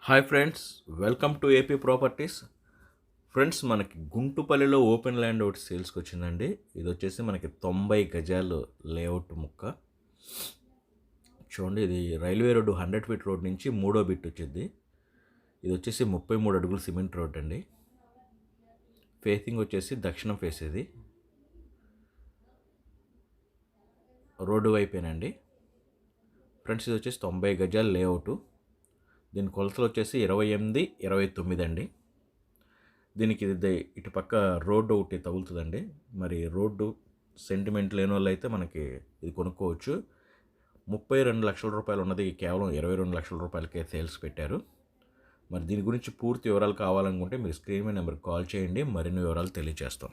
Hi friends, welcome to AP properties. Friends, మనకి గుంటుపల్లిలో open land ఒకటి సేల్స్కి వచ్చిందండి. ఇది వచ్చేసి మనకి 90 గజాలు లేఅవుట్ ముక్క. చూడండి, ఇది రైల్వే రోడ్డు 100 ఫీట్ రోడ్ నుంచి మూడో బిట్ వచ్చింది. ఇది వచ్చేసి 33 అడుగులు సిమెంట్ రోడ్ అండి. ఫేసింగ్ వచ్చేసి దక్షిణం ఫేస్. ఇది రోడ్డు వైపేనండి. ఫ్రెండ్స్, ఇది వచ్చేసి 90 గజాలు లేఅవుట్. దీని కొలతలు వచ్చేసి 28, 29 అండి. దీనికి ఇటు పక్క రోడ్డు ఒకటి తగులుతుందండి. మరి రోడ్డు సెంటిమెంట్ లేని వాళ్ళు అయితే మనకి ఇది కొనుక్కోవచ్చు. 32 లక్షల రూపాయలు ఉన్నది కేవలం 22 లక్షల రూపాయలకే సేల్స్ పెట్టారు. మరి దీని గురించి పూర్తి వివరాలు కావాలనుకుంటే మీరు స్క్రీన్ మీద నెంబర్కి కాల్ చేయండి, మరిన్ని వివరాలు తెలియజేస్తాం.